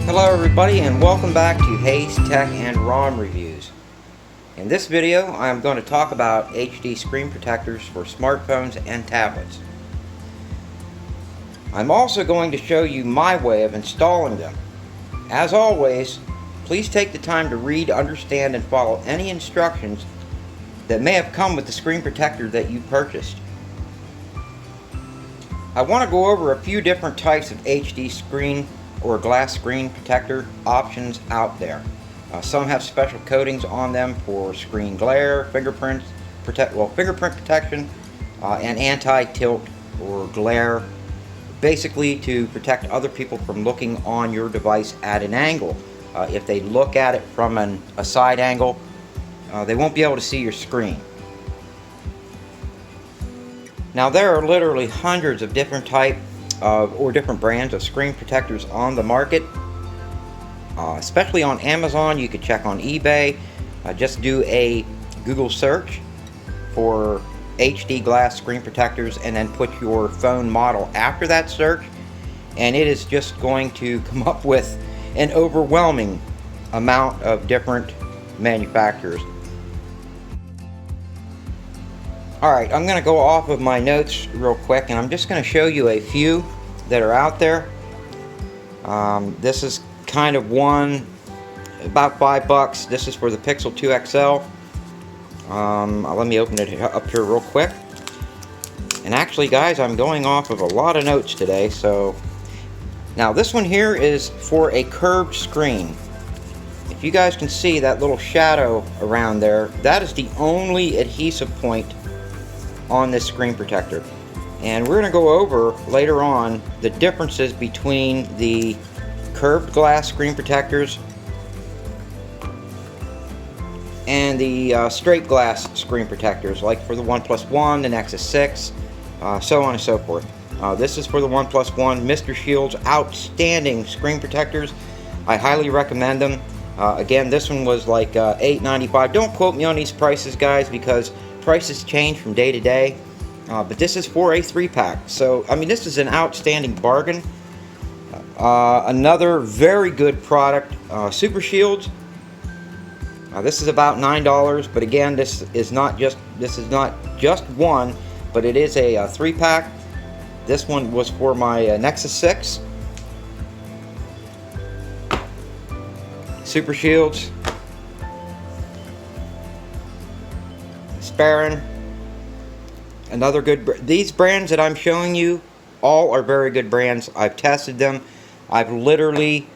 Hello everybody, and welcome back to Hayes Tech and ROM Reviews. In this video I am going to talk about HD screen protectors for smartphones and tablets. I'm also going to show you my way of installing them. As always, please take the time to read, understand, and follow any instructions that may have come with the screen protector that you purchased. I want to go over a few different types of HD screen or glass screen protector options out there. Some have special coatings on them for screen glare, fingerprint protection, and anti-tilt or glare, basically to protect other people from looking on your device at an angle. If they look at it from a side angle, they won't be able to see your screen. Now there are literally hundreds of different types or different brands of screen protectors on the market, especially on Amazon. You could check on eBay. Just do a Google search for HD glass screen protectors and then put your phone model after that search, and it is just going to come up with an overwhelming amount of different manufacturers. Alright, I'm going to go off of my notes real quick, and I'm just going to show you a few that are out there. This is kind of one, about $5. This is for the Pixel 2 XL. Let me open it up here real quick. And actually, guys, I'm going off of a lot of notes today. So now this one here is for a curved screen. If you guys can see that little shadow around there, that is the only adhesive point on this screen protector. And we're going to go over later on the differences between the curved glass screen protectors and the straight glass screen protectors, like for the OnePlus One, the Nexus 6, so on and so forth. This is for the OnePlus One. Mr. Shield's outstanding screen protectors. I highly recommend them. Again, this one was like $8.95. Don't quote me on these prices, guys, because prices change from day to day. But this is for a 3-pack. So, I mean, this is an outstanding bargain. Another very good product, Super Shields. This is about $9, but again, this is not just one, but it is a 3-pack. This one was for my Nexus 6. Super Shields. Sparran. Another good. These brands that I'm showing you, all are very good brands. I've tested them. I've literally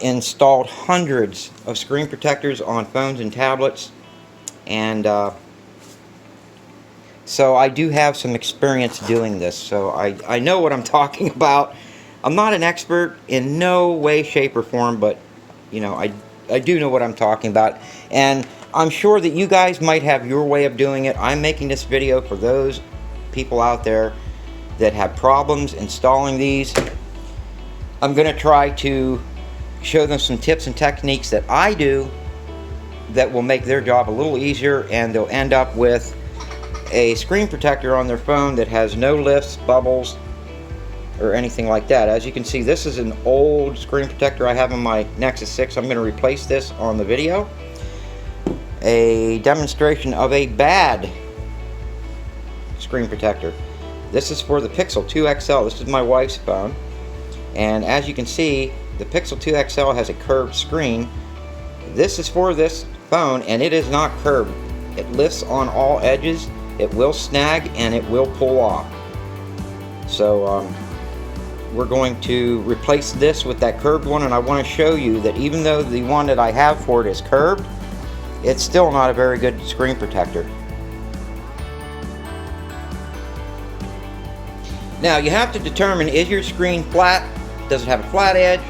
installed hundreds of screen protectors on phones and tablets, and so I do have some experience doing this. So I know what I'm talking about. I'm not an expert in no way, shape, or form, but you know, I do know what I'm talking about, and I'm sure that you guys might have your way of doing it. I'm making this video for those people out there that have problems installing these. I'm going to try to show them some tips and techniques that I do that will make their job a little easier, and they'll end up with a screen protector on their phone that has no lifts, bubbles, or anything like that. As you can see, this is an old screen protector I have on my Nexus 6. I'm going to replace this on the video. A demonstration of a bad screen protector. This is for the Pixel 2 XL. This is my wife's phone, and as you can see, the Pixel 2 XL has a curved screen. This is for this phone, and it is not curved. It lifts on all edges. It will snag and it will pull off. So we're going to replace this with that curved one, and I want to show you that even though the one that I have for it is curved, it's still not a very good screen protector. Now you have to determine, is your screen flat? Does it have a flat edge,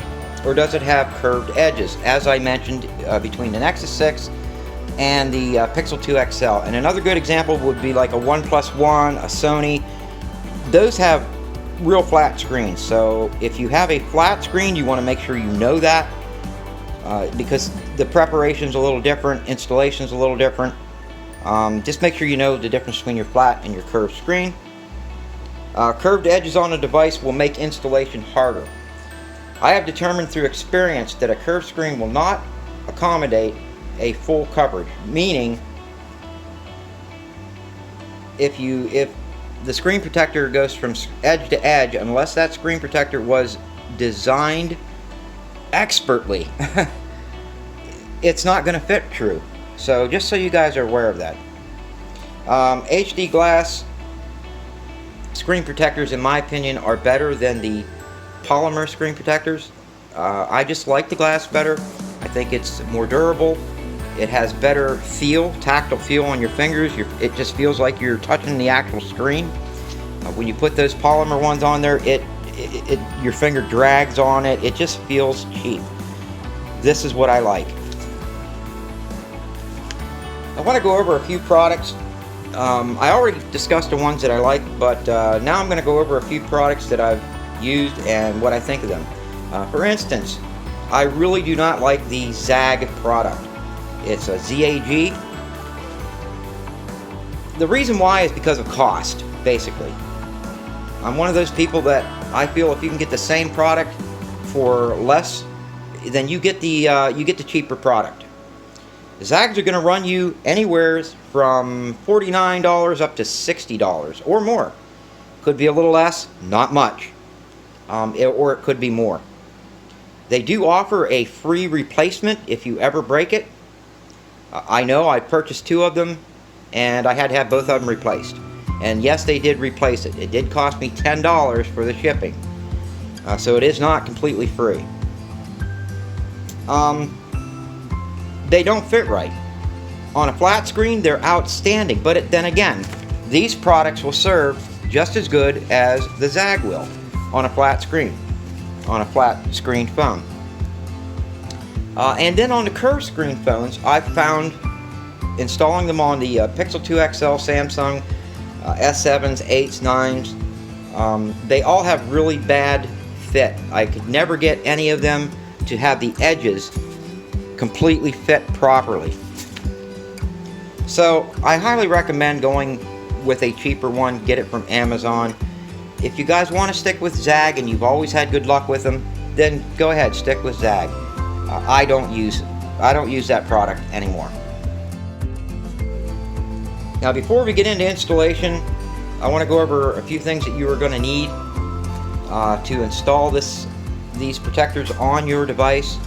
or does it have curved edges? As I mentioned, between the Nexus 6 and the Pixel 2 XL. And another good example would be like a OnePlus One, a Sony. Those have real flat screens. So if you have a flat screen, you want to make sure you know that. Because the preparation is a little different, installation is a little different. Just make sure you know the difference between your flat and your curved screen. Curved edges on a device will make installation harder. I have determined through experience that a curved screen will not accommodate a full coverage, meaning if the screen protector goes from edge to edge, unless that screen protector was designed expertly, it's not going to fit true. So just so you guys are aware of that. HD glass screen protectors, in my opinion, are better than the polymer screen protectors. I just like the glass better. I think it's more durable. It has better feel, tactile feel on your fingers. It just feels like you're touching the actual screen. When you put those polymer ones on there, your finger drags on it. It just feels cheap. This is what I like. I want to go over a few products. I already discussed the ones that I like, but now I'm going to go over a few products that I've used and what I think of them. For instance, I really do not like the ZAG product. It's a ZAG. The reason why is because of cost, basically. I'm one of those people that I feel if you can get the same product for less, then you get the cheaper product. The ZAGs are going to run you anywhere from $49 up to $60 or more. Could be a little less, not much, or it could be more. They do offer a free replacement if you ever break it. I know I purchased 2 of them and I had to have both of them replaced. And yes, they did replace it. It did cost me $10 for the shipping. So it is not completely free. They don't fit right. On a flat screen, they're outstanding. But then again, these products will serve just as good as the ZAG will on a flat screen, on a flat screen phone. And then on the curved screen phones, I've found installing them on the Pixel 2 XL, Samsung, S7s, 8s, 9s, they all have really bad fit. I could never get any of them to have the edges completely fit properly. So I highly recommend going with a cheaper one. Get it from Amazon. If you guys want to stick with ZAG and you've always had good luck with them, then go ahead, stick with ZAG. I don't use that product anymore. Now, before we get into installation, I want to go over a few things that you are going to need to install these protectors on your device.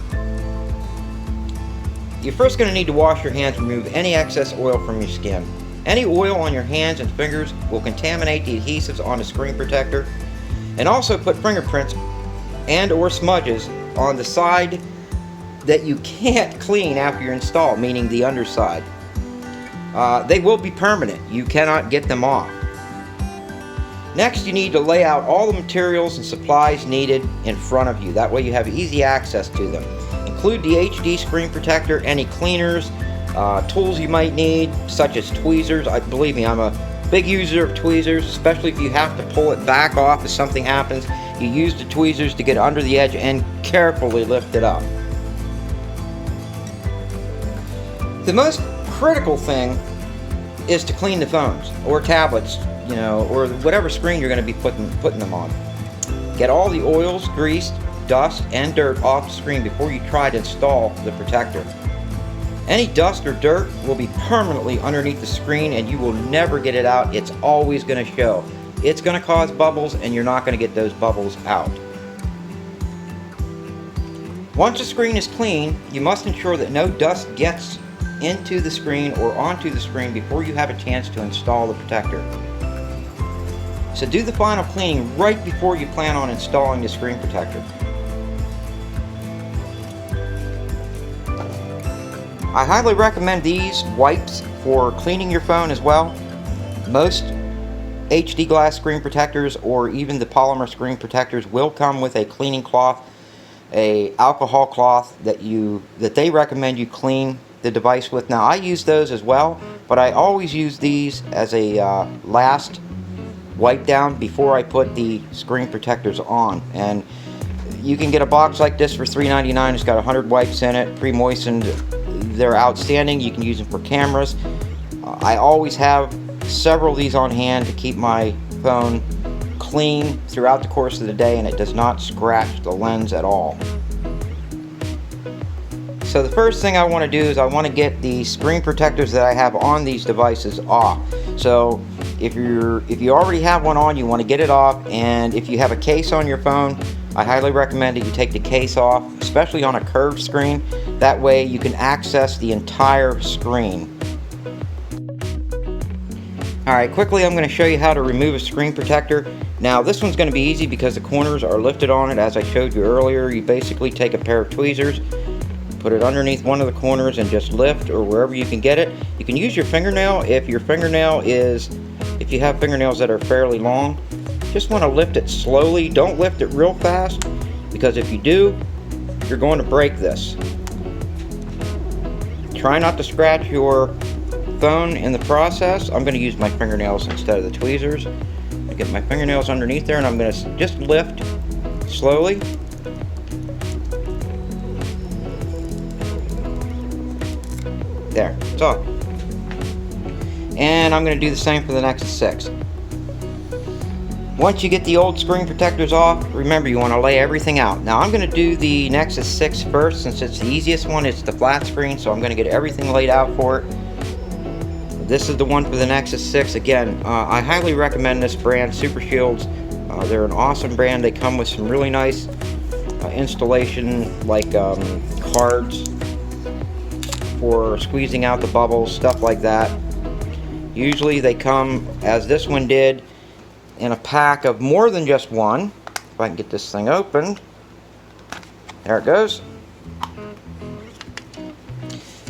You're first going to need to wash your hands and remove any excess oil from your skin. Any oil on your hands and fingers will contaminate the adhesives on the screen protector, and also put fingerprints and or smudges on the side that you can't clean after you install, meaning the underside. They will be permanent. You cannot get them off. Next, you need to lay out all the materials and supplies needed in front of you. That way you have easy access to them. Include the HD screen protector, any cleaners, tools you might need, such as tweezers. Believe me, I'm a big user of tweezers, especially if you have to pull it back off if something happens. You use the tweezers to get under the edge and carefully lift it up. The most critical thing is to clean the phones or tablets, or whatever screen you're going to be putting them on. Get all the oils, grease, dust, and dirt off the screen before you try to install the protector. Any dust or dirt will be permanently underneath the screen and you will never get it out. It's always going to show. It's going to cause bubbles and you're not going to get those bubbles out. Once the screen is clean, you must ensure that no dust gets into the screen or onto the screen before you have a chance to install the protector. So do the final cleaning right before you plan on installing the screen protector. I highly recommend these wipes for cleaning your phone as well. Most HD glass screen protectors or even the polymer screen protectors will come with a cleaning cloth, a alcohol cloth that they recommend you clean the device with. Now I use those as well, but I always use these as a last wipe down before I put the screen protectors on. And you can get a box like this for $3.99. It's got 100 wipes in it, pre-moistened. They're outstanding. You can use them for cameras. I always have several of these on hand to keep my phone clean throughout the course of the day, and it does not scratch the lens at all. So the first thing I want to do is I want to get the screen protectors that I have on these devices off. So if you already have one on, you want to get it off, and if you have a case on your phone, I highly recommend that you take the case off, especially on a curved screen. That way you can access the entire screen. Alright, quickly I'm going to show you how to remove a screen protector. Now this one's going to be easy because the corners are lifted on it, as I showed you earlier. You basically take a pair of tweezers, put it underneath one of the corners, and just lift, or wherever you can get it. You can use your fingernail if you have fingernails that are fairly long. Just want to lift it slowly. Don't lift it real fast, because if you do, you're going to break this. Try not to scratch your phone in the process. I'm going to use my fingernails instead of the tweezers. I get my fingernails underneath there, and I'm going to just lift slowly. There, it's off. And I'm going to do the same for the Nexus 6. Once you get the old screen protectors off, remember you want to lay everything out. Now I'm going to do the Nexus 6 first, since it's the easiest one. It's the flat screen, so I'm going to get everything laid out for it. This is the one for the Nexus 6. Again, I highly recommend this brand, Super Shields. They're an awesome brand. They come with some really nice installation, like cards for squeezing out the bubbles, stuff like that. Usually they come, as this one did, in a pack of more than just one. If I can get this thing open. There it goes.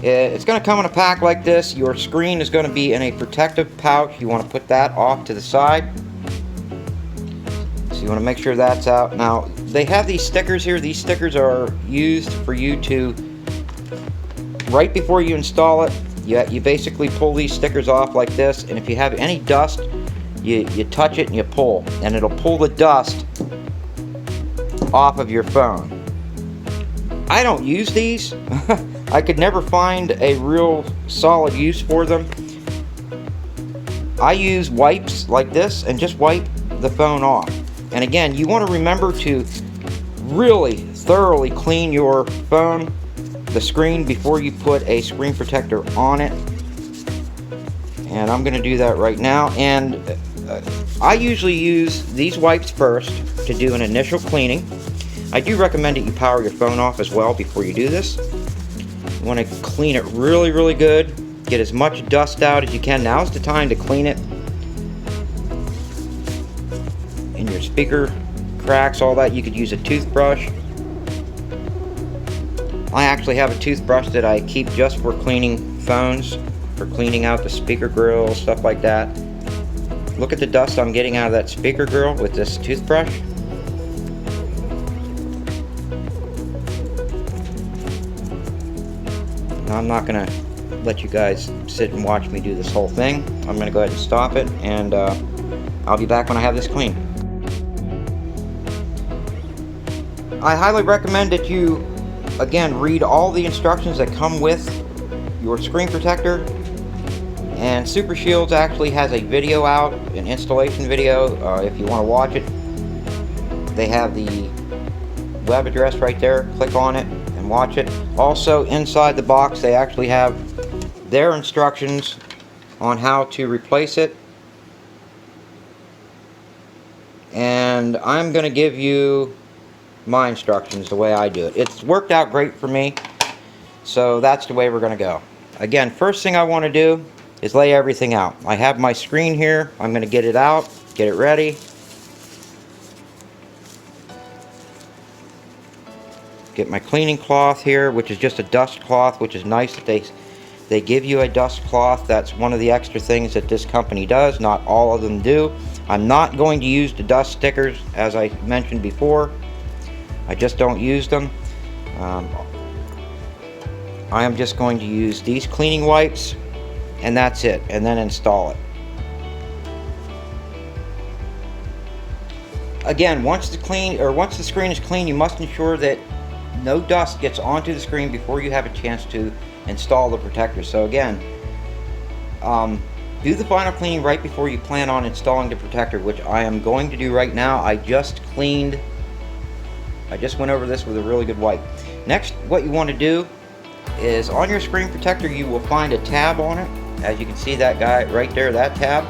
It's going to come in a pack like this. Your screen is going to be in a protective pouch. You want to put that off to the side. So you want to make sure that's out. Now, they have these stickers here. These stickers are used for you to, right before you install it, you basically pull these stickers off like this, and if you have any dust, you touch it and you pull, and it'll pull the dust off of your phone. I don't use these. I could never find a real solid use for them. I use wipes like this and just wipe the phone off. And again, you want to remember to really thoroughly clean your phone, the screen, before you put a screen protector on it. And I'm going to do that right now. And I usually use these wipes first to do an initial cleaning. I do recommend that you power your phone off as well before you do this. You want to clean it really, really good. Get as much dust out as you can. Now's the time to clean it. In your speaker cracks, all that, you could use a toothbrush. I actually have a toothbrush that I keep just for cleaning phones, for cleaning out the speaker grill, stuff like that. Look at the dust I'm getting out of that speaker grill with this toothbrush. Now, I'm not going to let you guys sit and watch me do this whole thing. I'm going to go ahead and stop it, and I'll be back when I have this clean. I highly recommend that you, again, read all the instructions that come with your screen protector. And Super Shields actually has a video out, an installation video, if you want to watch it. They have the web address right there. Click on it and watch it. Also, inside the box, they actually have their instructions on how to replace it. And I'm going to give you my instructions the way I do it. It's worked out great for me, so that's the way we're going to go. Again, first thing I want to do is lay everything out. I have my screen here. I'm going to get it out, get it ready. Get my cleaning cloth here, which is just a dust cloth, which is nice that they give you a dust cloth. That's one of the extra things that this company does. Not all of them do. I'm not going to use the dust stickers, as I mentioned before. I just don't use them. I am just going to use these cleaning wipes, and that's it, and then install it. Again, once the screen is clean, you must ensure that no dust gets onto the screen before you have a chance to install the protector. So again, Do the final cleaning right before you plan on installing the protector, which I am going to do right now. I just went over this with a really good wipe. Next, what you want to do is on your screen protector, you will find a tab on it. As you can see, that guy right there, that tab.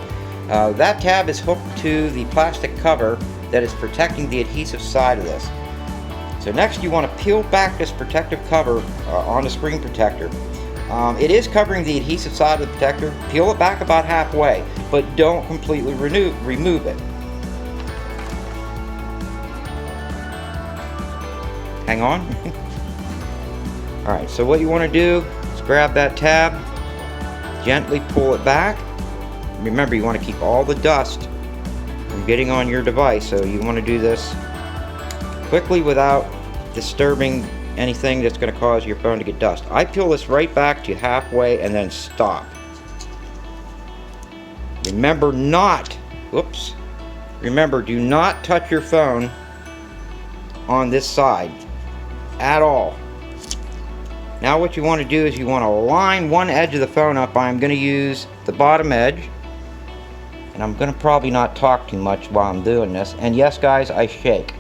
That tab is hooked to the plastic cover that is protecting the adhesive side of this. So next you want to peel back this protective cover on the screen protector. It is covering the adhesive side of the protector. Peel it back about halfway, but don't completely remove it. Hang on. Alright, so what you want to do is grab that tab, gently pull it back. Remember, you want to keep all the dust from getting on your device, so you want to do this quickly without disturbing anything that's going to cause your phone to get dust. I peel this right back to halfway and then stop. Remember do not touch your phone on this side at all. Now what you want to do is you want to line one edge of the phone up. I'm going to use the bottom edge, and I'm going to probably not talk too much while I'm doing this. And yes guys, I shake.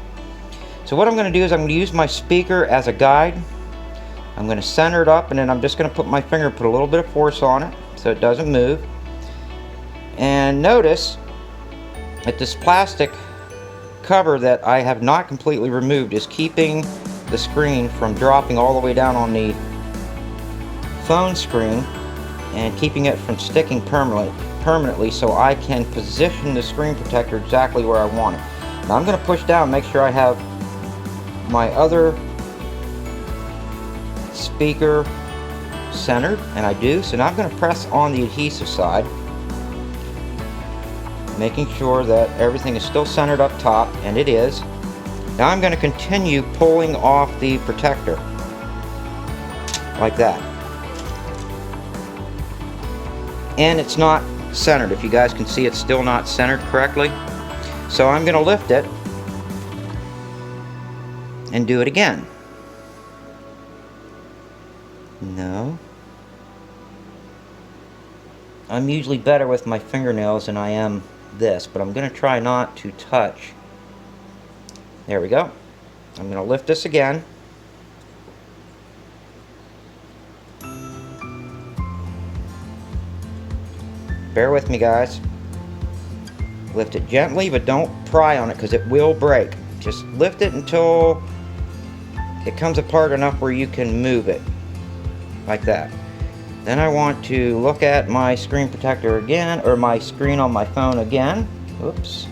So what I'm going to do is I'm going to use my speaker as a guide. I'm going to center it up, and then I'm just going to put my finger, put a little bit of force on it so it doesn't move. And notice that this plastic cover that I have not completely removed is keeping the screen from dropping all the way down on the phone screen and keeping it from sticking permanently, so I can position the screen protector exactly where I want it. Now I'm going to push down, make sure I have my other speaker centered, and I do. So now I'm going to press on the adhesive side, making sure that everything is still centered up top, and it is. Now I'm going to continue pulling off the protector like that, and it's not centered. If you guys can see, it's still not centered correctly, so I'm going to lift it and do it again. No. I'm usually better with my fingernails than I am this, but I'm going to try not to touch. There we go. I'm going to lift this again. Bear with me guys. Lift it gently, but don't pry on it because it will break. Just lift it until it comes apart enough where you can move it, like that. Then I want to look at my screen protector again, or my screen on my phone again. Oops.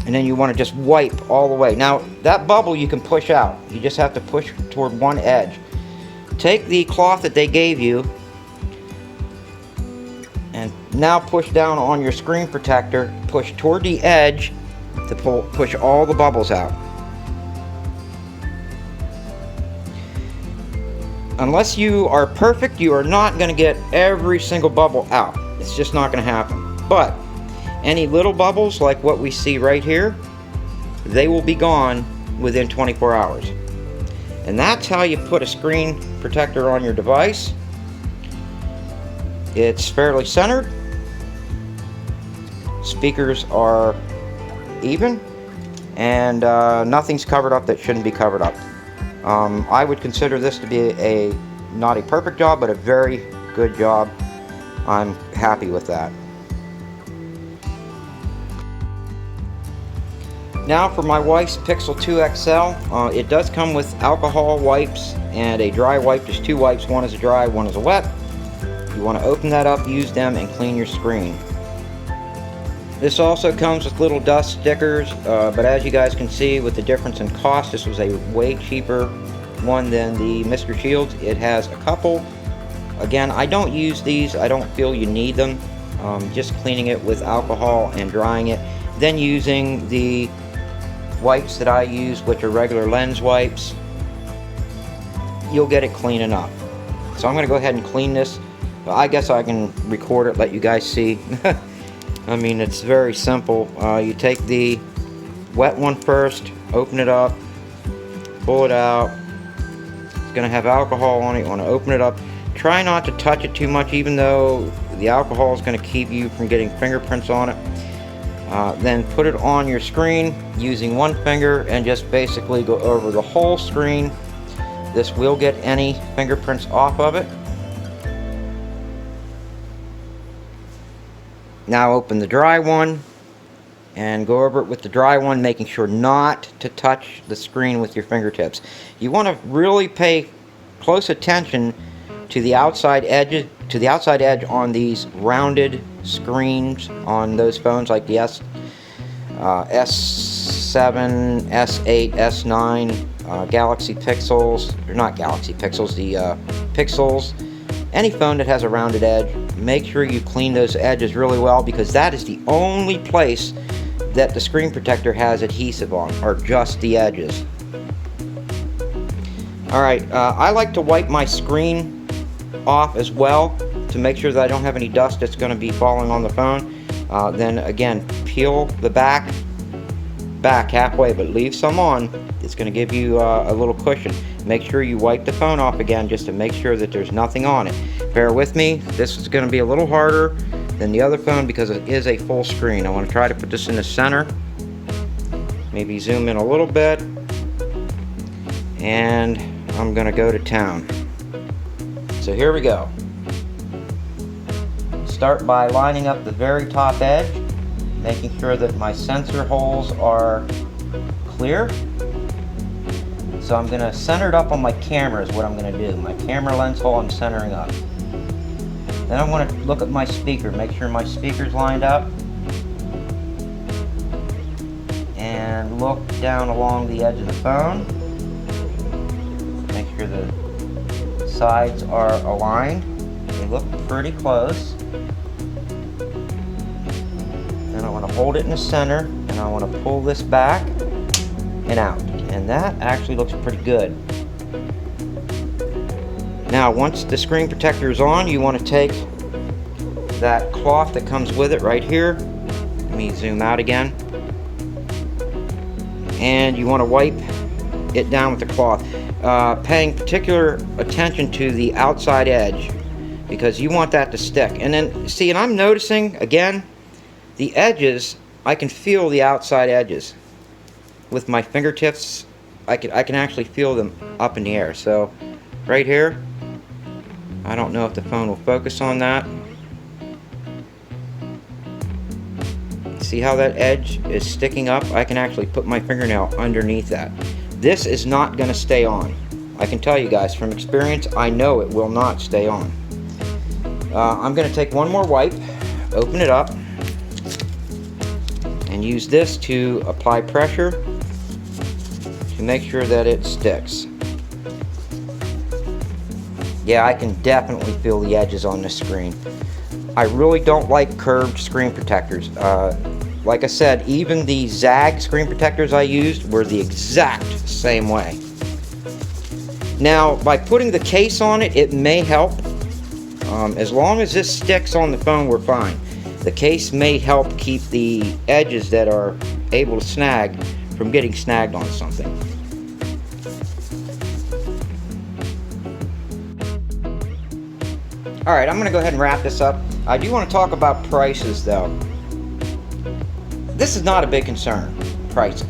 And then you want to just wipe all the way. Now that bubble you can push out. You just have to push toward one edge. Take the cloth that they gave you and now push down on your screen protector. Push toward the edge to push all the bubbles out. Unless you are perfect, you are not going to get every single bubble out. It's just not going to happen. But any little bubbles like what we see right here, they will be gone within 24 hours. And that's how you put a screen protector on your device. It's fairly centered. Speakers are even, and nothing's covered up that shouldn't be covered up. I would consider this to be not a perfect job, but a very good job. I'm happy with that. Now for my wife's Pixel 2 XL, it does come with alcohol wipes and a dry wipe. There's two wipes, one is a dry, one is a wet. You want to open that up, use them, and clean your screen. This also comes with little dust stickers, but as you guys can see with the difference in cost, this was a way cheaper one than the Mr. Shields. It has a couple. Again, I don't use these. I don't feel you need them. Just cleaning it with alcohol and drying it. Then using the wipes that I use, which are regular lens wipes, you'll get it clean enough. So I'm going to go ahead and clean this But I guess I can record it, let you guys see. I mean, it's very simple. You take the wet one first, open it up, pull it out. It's going to have alcohol on it. You want to open it up. Try not to touch it too much, even though the alcohol is going to keep you from getting fingerprints on it. Then put it on your screen using one finger and just basically go over the whole screen. This will get any fingerprints off of it. Now open the dry one and go over it with the dry one, making sure not to touch the screen with your fingertips. You want to really pay close attention to the outside edge, on these rounded screens on those phones like the S7, S8, S9, Galaxy Pixels, or not Galaxy Pixels, the Pixels. Any phone that has a rounded edge, make sure you clean those edges really well, because that is the only place that the screen protector has adhesive on, or just the edges. Alright, I like to wipe my screen off as well to make sure that I don't have any dust that's going to be falling on the phone. Then again, peel the back halfway, but leave some on. It's going to give you a little cushion. Make sure you wipe the phone off again just to make sure that there's nothing on it. Bear with me, this is going to be a little harder than the other phone because it is a full screen. I want to try to put this in the center, maybe zoom in a little bit, and I'm going to go to town. So here we go. Start by lining up the very top edge, making sure that my sensor holes are clear. So I'm going to center it up on my camera is what I'm going to do. My camera lens hole I'm centering up. Then I want to look at my speaker, make sure my speaker's lined up. And look down along the edge of the phone. Make sure the sides are aligned. They look pretty close. Then I want to hold it in the center, and I want to pull this back and out. And that actually looks pretty good. Now, once the screen protector is on, you want to take that cloth that comes with it right here. Let me zoom out again. And you want to wipe it down with the cloth. Paying particular attention to the outside edge, because you want that to stick. And then, see, and I'm noticing, again, the edges, I can feel the outside edges. With my fingertips, I can actually feel them up in the air. So, right here, I don't know if the phone will focus on that. See how that edge is sticking up? I can actually put my fingernail underneath that. This is not going to stay on. I can tell you guys from experience, I know it will not stay on. I'm going to take one more wipe, open it up, and use this to apply pressure to make sure that it sticks. Yeah, I can definitely feel the edges on this screen. I really don't like curved screen protectors. Like I said, even the Zag screen protectors I used were the exact same way. Now, by putting the case on it, it may help. As long as this sticks on the phone, we're fine. The case may help keep the edges that are able to snag from getting snagged on something. Alright, I'm going to go ahead and wrap this up. I do want to talk about prices though. This is not a big concern, pricing.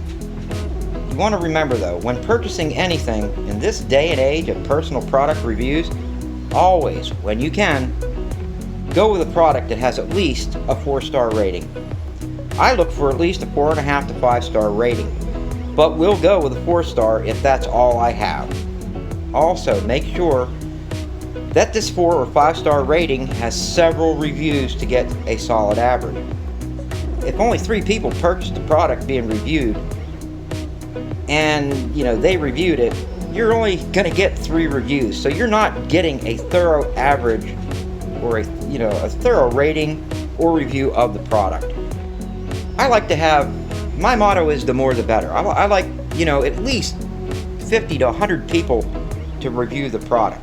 You want to remember though, when purchasing anything in this day and age of personal product reviews, always, when you can, go with a product that has at least a 4-star rating. I look for at least a 4.5 to 5-star rating, but we'll go with a 4-star if that's all I have. Also, make sure that this 4 or 5-star rating has several reviews to get a solid average. If only 3 people purchased the product being reviewed, and they reviewed it, you're only going to get 3 reviews, so you're not getting a thorough average or a thorough rating or review of the product. I like to have, my motto is the more the better. I like at least 50 to 100 people to review the product.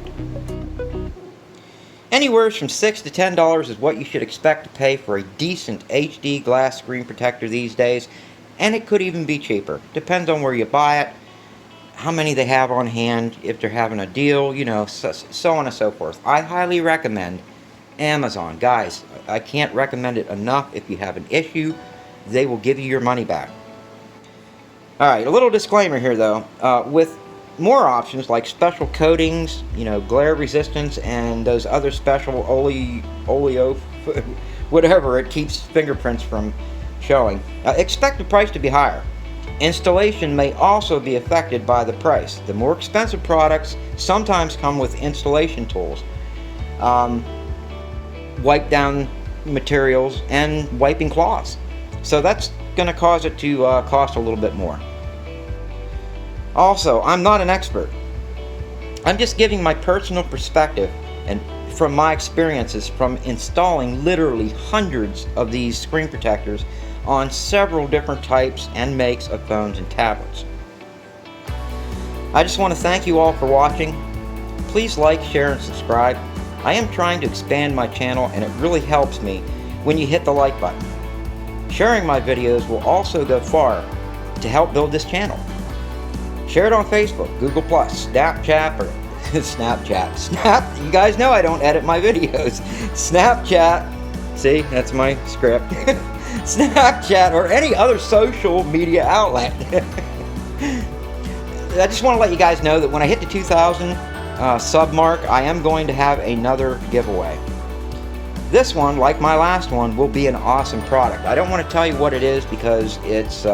Anywhere from $6 to $10 is what you should expect to pay for a decent HD glass screen protector these days, and it could even be cheaper. Depends on where you buy it, how many they have on hand, if they're having a deal, you know, so on and so forth. I highly recommend Amazon. Guys, I can't recommend it enough. If you have an issue, they will give you your money back. Alright, a little disclaimer here though. With more options like special coatings, you know, glare resistance, and those other special oleo, whatever, it keeps fingerprints from showing. Expect the price to be higher. Installation may also be affected by the price. The more expensive products sometimes come with installation tools, wipe down materials, and wiping cloths. So that's going to cause it to cost a little bit more. Also, I'm not an expert. I'm just giving my personal perspective and from my experiences from installing literally hundreds of these screen protectors on several different types and makes of phones and tablets. I just want to thank you all for watching. Please like, share, and subscribe. I am trying to expand my channel, and it really helps me when you hit the like button. Sharing my videos will also go far to help build this channel. Share it on Facebook, Google+, Snapchat, or Snap. You guys know I don't edit my videos. Snapchat, see, that's my script. Snapchat, or any other social media outlet. I just want to let you guys know that when I hit the 2,000 sub mark, I am going to have another giveaway. This one, like my last one, will be an awesome product. I don't want to tell you what it is because it's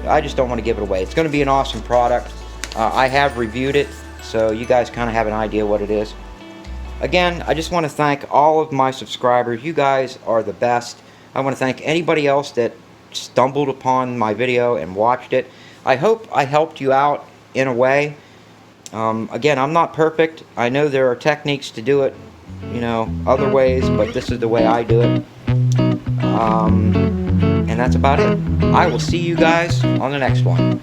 I just don't want to give it away. It's going to be an awesome product. I have reviewed it, so you guys kind of have an idea what it is. Again, I just want to thank all of my subscribers. You guys are the best. I want to thank anybody else that stumbled upon my video and watched it. I hope I helped you out in a way. Again, I'm not perfect. I know there are techniques to do it, you know, other ways, but this is the way I do it. And that's about it. I will see you guys on the next one.